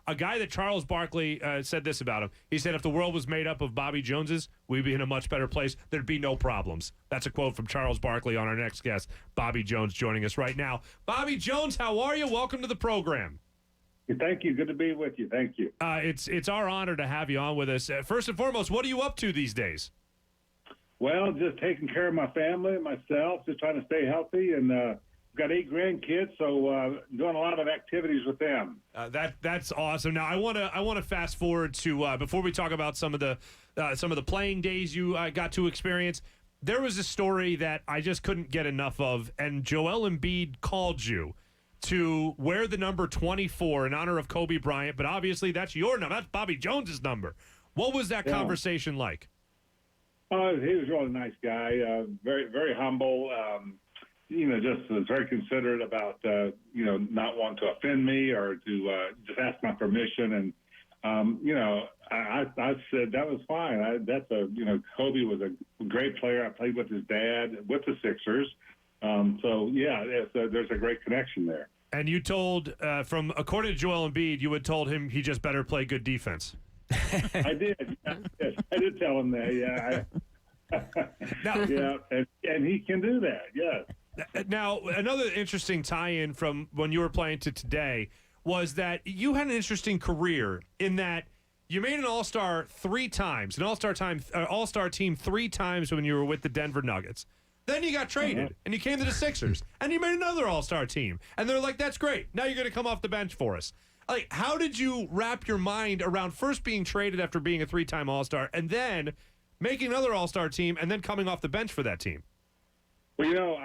a guy that Charles Barkley said this about him. He said, if the world was made up of Bobby Joneses, we'd be in a much better place. There'd be no problems. That's a quote from Charles Barkley on our next guest, Bobby Jones, joining us right now. Bobby Jones, how are you? Welcome to the program. Thank you. Good to be with you. Thank you. It's our honor to have you on with us. First and foremost, what are you up to these days? Well, just taking care of my family, myself, just trying to stay healthy, and got 8 grandkids, so doing a lot of activities with them. That's awesome. Now I want to fast forward to before we talk about some of the playing days you got to experience. There was a story that I just couldn't get enough of, and Joel Embiid called you to wear the number 24 in honor of Kobe Bryant, but obviously that's your number. That's Bobby Jones's number. What was that conversation like? He was a really nice guy, very, very humble. Just was very considerate about, not wanting to offend me or to just ask my permission. And, I said that was fine. Kobe was a great player. I played with his dad, with the Sixers. There's a great connection there. And you told, according to Joel Embiid, you had told him he just better play good defense. I did. I did tell him that, and he can do that, yes. Now, another interesting tie-in from when you were playing to today was that you had an interesting career in that you made an All-Star 3 times, an All-Star team 3 times when you were with the Denver Nuggets. Then you got traded, and you came to the Sixers, and you made another All-Star team. And they're like, that's great. Now you're going to come off the bench for us. Like, how did you wrap your mind around first being traded after being a 3-time All-Star, and then making another All-Star team, and then coming off the bench for that team? Well,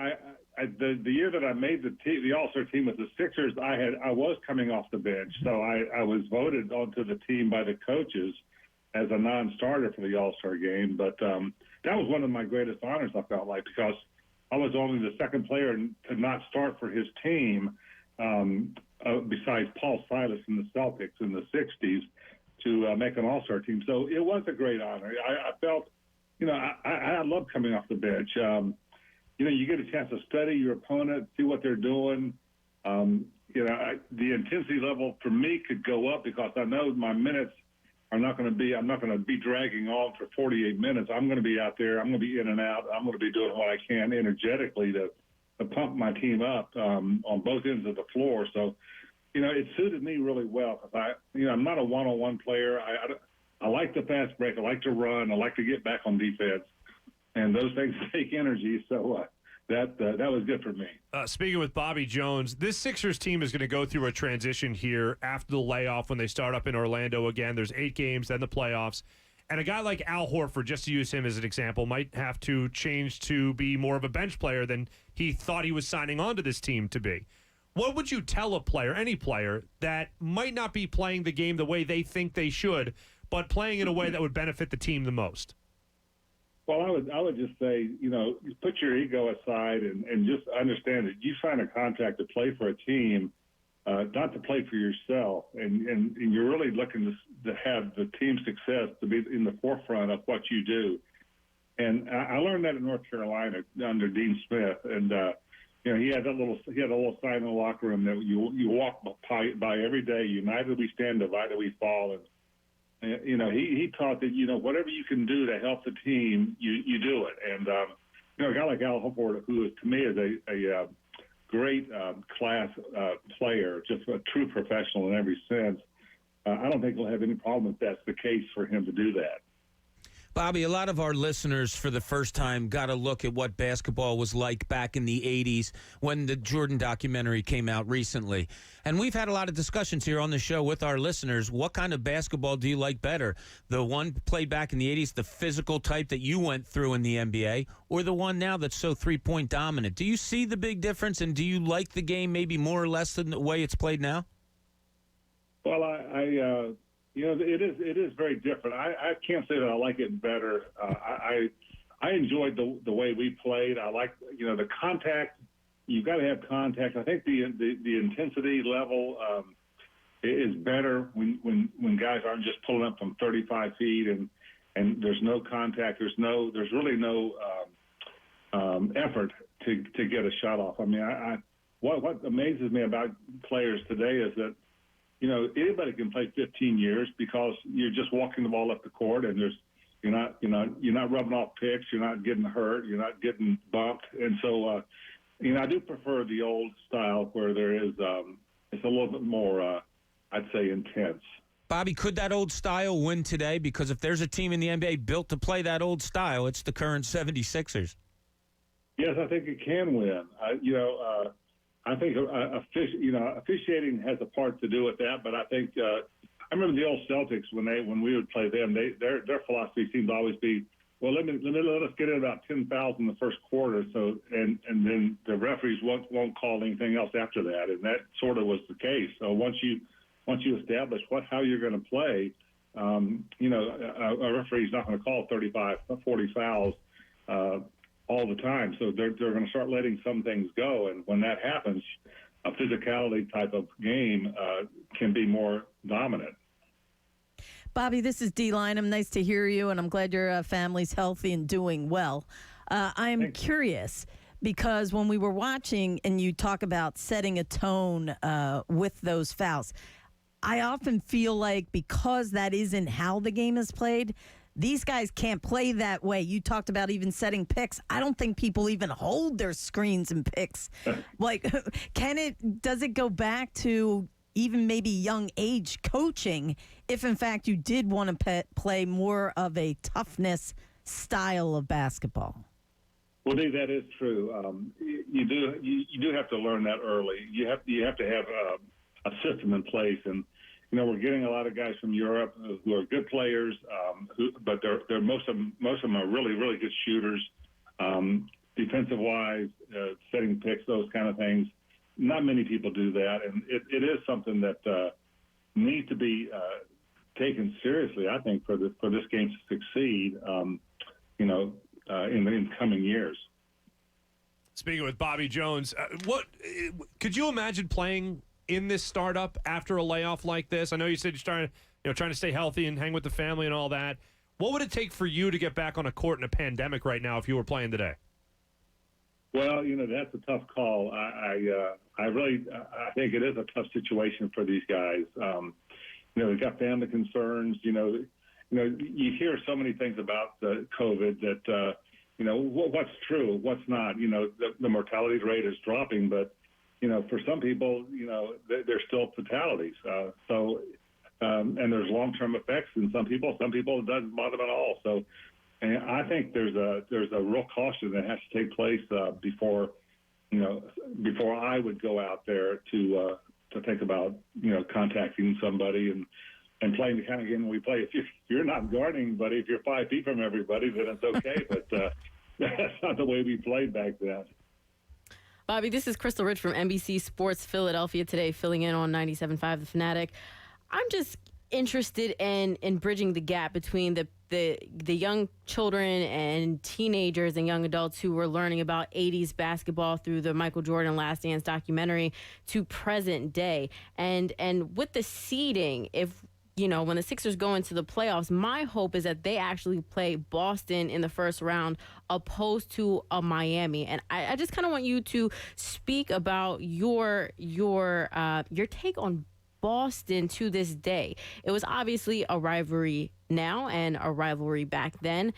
the year that I made the All-Star team with the Sixers, I was coming off the bench, so I was voted onto the team by the coaches as a non-starter for the All-Star game. But that was one of my greatest honors, I felt like, because I was only the second player to not start for his team, besides Paul Silas in the Celtics in the '60s, to make an All-Star team. So it was a great honor. I felt, I love coming off the bench. You get a chance to study your opponent, see what they're doing. The intensity level for me could go up because I know my minutes are not going to be, I'm not going to be dragging on for 48 minutes. I'm going to be out there. I'm going to be in and out. I'm going to be doing what I can energetically to pump my team up on both ends of the floor. So, it suited me really well because I'm not a one-on-one player. I like the fast break. I like to run. I like to get back on defense. And those things take energy, so that was good for me. Speaking with Bobby Jones, this Sixers team is going to go through a transition here after the layoff when they start up in Orlando again. There's 8 games, then the playoffs. And a guy like Al Horford, just to use him as an example, might have to change to be more of a bench player than he thought he was signing on to this team to be. What would you tell a player, any player, that might not be playing the game the way they think they should, but playing in a way that would benefit the team the most? Well, I would just say, put your ego aside and just understand that you sign a contract to play for a team, not to play for yourself. And you're really looking to have the team success to be in the forefront of what you do. And I learned that in North Carolina under Dean Smith. And, he had a little sign in the locker room that you walk by every day. United we stand, divided we fall. And, he taught that, whatever you can do to help the team, you do it. And, a guy like Al Horford, who to me is a great class player, just a true professional in every sense, I don't think we'll have any problem if that's the case for him to do that. Bobby, a lot of our listeners for the first time got a look at what basketball was like back in the 80s when the Jordan documentary came out recently. And we've had a lot of discussions here on the show with our listeners. What kind of basketball do you like better? The one played back in the 80s, the physical type that you went through in the NBA, or the one now that's so three-point dominant? Do you see the big difference, and do you like the game maybe more or less than the way it's played now? Well, it is very different. I can't say that I like it better. I enjoyed the way we played. I like the contact. You've got to have contact. I think the intensity level is better when guys aren't just pulling up from 35 feet and there's no contact. There's really no effort to get a shot off. I mean, what amazes me about players today is that anybody can play 15 years because you're just walking the ball up the court, and you're not rubbing off picks, you're not getting hurt, you're not getting bumped, and so I do prefer the old style where there is it's a little bit more I'd say intense. Bobby, could that old style win today? Because if there's a team in the NBA built to play that old style, it's the current 76ers. Yes, I think it can win. I think officiating has a part to do with that, but I think I remember the old Celtics when we would play them. Their philosophy seemed to always be, well, let us get in about 10 fouls in the first quarter, so and then the referees won't call anything else after that, and that sort of was the case. So once you establish how you're going to play, a referee's not going to call 35, 40 fouls all the time. So they're going to start letting some things go. And when that happens, a physicality type of game can be more dominant. Bobby, this is Dee Lynam. Nice to hear you, and I'm glad your family's healthy and doing well. I'm curious because when we were watching and you talk about setting a tone with those fouls, I often feel like because that isn't how the game is played, these guys can't play that way. You talked about even setting picks. I don't think people even hold their screens and picks. Like, does it go back to even maybe young age coaching if, in fact, you did want to play more of a toughness style of basketball? Well, Dee, that is true. You do have to learn that early. You have to have a system in place, and we're getting a lot of guys from Europe who are good players, but they're most of them are really, really good shooters, defensive wise, setting picks, those kind of things. Not many people do that, and it is something that needs to be taken seriously, I think, for this game to succeed, in the coming years. Speaking with Bobby Jones, what could you imagine playing in this startup after a layoff like this? I know you said you're trying to stay healthy and hang with the family and all that. What would it take for you to get back on a court in a pandemic right now if you were playing today? Well, that's a tough call. I think it is a tough situation for these guys. They've got family concerns. You hear so many things about COVID that what's true, what's not. The mortality rate is dropping, but for some people, there's still fatalities. And there's long-term effects in some people. Some people it doesn't bother them at all. So, and I think there's a real caution that has to take place before I would go out there to think about contacting somebody and playing the kind of game we play. If you're not guarding, buddy, if you're 5 feet from everybody, then it's okay. But that's not the way we played back then. Bobby, this is Crystal Rich from NBC Sports Philadelphia today, filling in on 97.5 The Fanatic. I'm just interested in bridging the gap between the young children and teenagers and young adults who were learning about 80s basketball through the Michael Jordan Last Dance documentary to present day. And with the seeding, when the Sixers go into the playoffs, my hope is that they actually play Boston in the first round opposed to a Miami. And I just kind of want you to speak about your take on Boston to this day. It was obviously a rivalry now and a rivalry back then.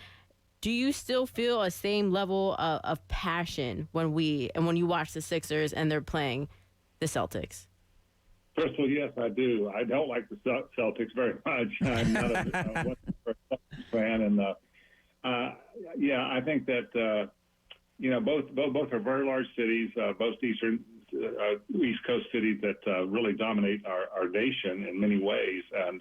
Do you still feel a same level of passion when you watch the Sixers and they're playing the Celtics? First of all, yes, I do. I don't like the Celtics very much. I'm not a Celtics fan, and I think that both are very large cities, both East Coast cities that really dominate our nation in many ways, and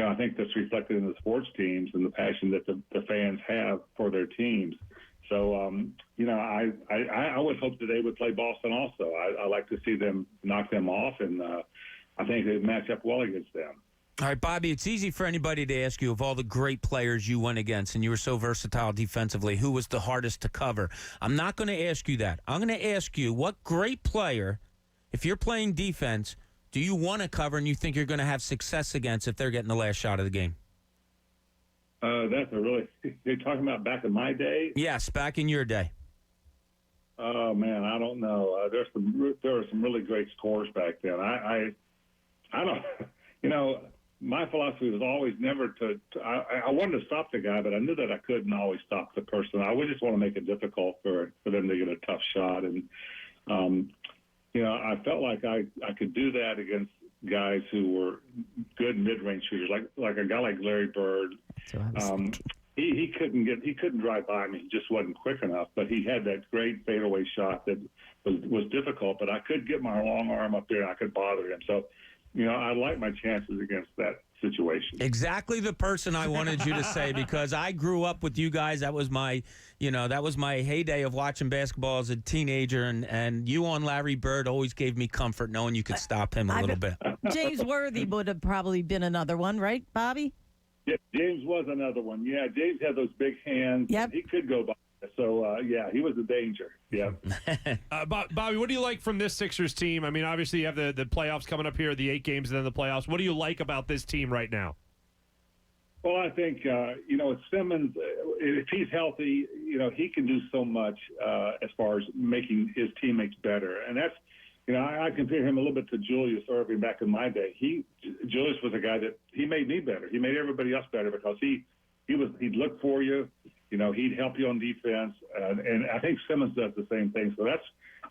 I think that's reflected in the sports teams and the passion that the fans have for their teams. So, I would hope that they would play Boston also. I like to see them knock them off, and I think they match up well against them. All right, Bobby, it's easy for anybody to ask you, of all the great players you went against, and you were so versatile defensively, who was the hardest to cover? I'm not going to ask you that. I'm going to ask you, what great player, if you're playing defense, do you want to cover and you think you're going to have success against if they're getting the last shot of the game? That's you're talking about back in my day? Yes, back in your day. Oh man, I don't know. There were some really great scores back then. I I don't, you know, my philosophy was always never I wanted to stop the guy, but I knew that I couldn't always stop the person. I would just want to make it difficult for them to get a tough shot. And, you know, I felt like I could do that against guys who were good mid-range shooters, like a guy like Larry Bird. He couldn't drive by me. He just wasn't quick enough, but he had that great fadeaway shot that was difficult, but I could get my long arm up there and I could bother him. So, you know, I like my chances against that situation. Exactly the person I wanted you to say, because I grew up with you guys. That was my heyday of watching basketball as a teenager, and you on Larry Bird always gave me comfort knowing you could stop him a little bit. James Worthy would have probably been another one, right, Bobby? Yeah, James was another one. Yeah, James had those big hands. Yep. He could go by. So, yeah, he was a danger. Yeah. Bobby, what do you like from this Sixers team? I mean, obviously you have the playoffs coming up here, the 8 games and then the playoffs. What do you like about this team right now? Well, I think, you know, with Simmons, if he's healthy, you know, he can do so much as far as making his teammates better. And that's, you know, I compare him a little bit to Julius Erving back in my day. Julius was a guy that he made me better. He made everybody else better because he'd look for you. You know, he'd help you on defense, and I think Simmons does the same thing. So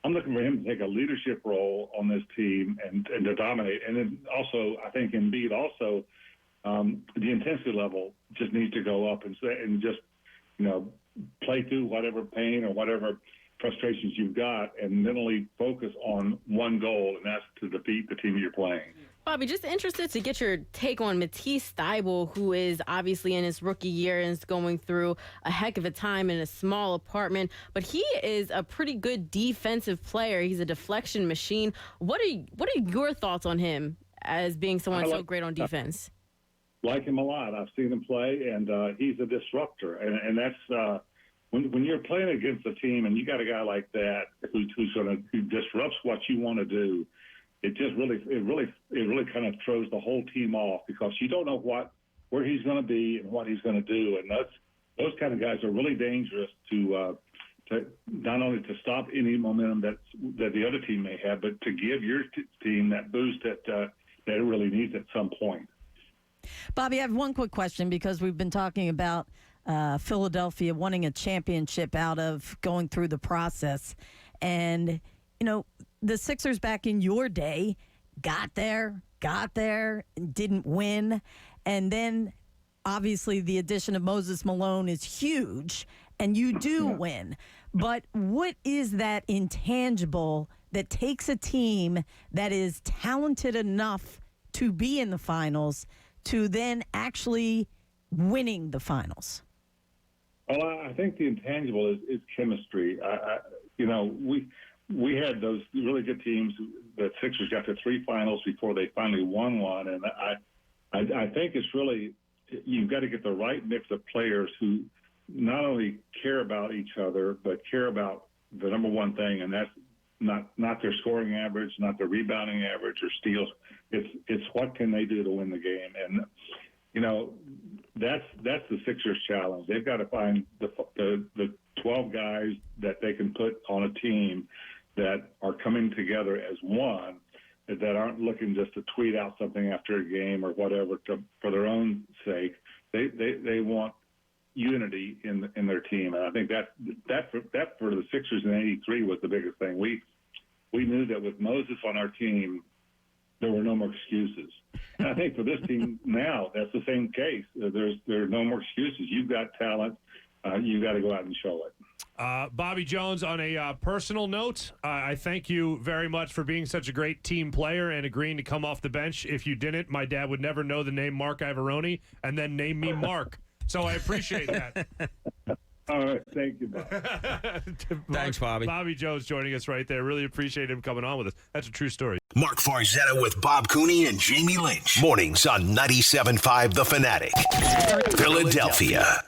I'm looking for him to take a leadership role on this team and to dominate. And then also, I think Embiid also, the intensity level just needs to go up and just, you know, play through whatever pain or whatever frustrations you've got and mentally focus on one goal, and that's to defeat the team you're playing. Bobby, just interested to get your take on Matisse Thybulle, who is obviously in his rookie year and is going through a heck of a time in a small apartment. But he is a pretty good defensive player. He's a deflection machine. What are your thoughts on him as being someone so great on defense? Like him a lot. I've seen him play, and he's a disruptor. And that's when you're playing against a team and you got a guy like that who disrupts what you want to do. It really kind of throws the whole team off because you don't know where he's going to be and what he's going to do, and those kind of guys are really dangerous to not only to stop any momentum that the other team may have, but to give your team that boost that it really needs at some point. Bobby, I have one quick question because we've been talking about Philadelphia wanting a championship out of going through the process, and you know. The Sixers back in your day got there, and didn't win. And then, obviously, the addition of Moses Malone is huge, and you do win. But what is that intangible that takes a team that is talented enough to be in the finals to then actually winning the finals? Well, I think the intangible is chemistry. We had those really good teams. The Sixers got to 3 finals before they finally won one, and I think it's really you've got to get the right mix of players who not only care about each other but care about the number one thing, and that's not their scoring average, not their rebounding average or steals. It's what can they do to win the game, and you know that's the Sixers' challenge. They've got to find the 12 guys that they can put on a team that are coming together as one, that aren't looking just to tweet out something after a game or whatever for their own sake. They want unity in their team, and I think that for the Sixers in '83 was the biggest thing. We knew that with Moses on our team, there were no more excuses. And I think for this team now, that's the same case. There are no more excuses. You've got talent. You got to go out and show it. Bobby Jones, on a personal note, I thank you very much for being such a great team player and agreeing to come off the bench. If you didn't, my dad would never know the name Mark Ivoroni and then name me Mark. So I appreciate that. All right. Thank you, Bob. Thanks, Bobby. Bobby Jones joining us right there. Really appreciate him coming on with us. That's a true story. Mark Farzetta with Bob Cooney and Jamie Lynch. Mornings on 97.5 The Fanatic. Philadelphia.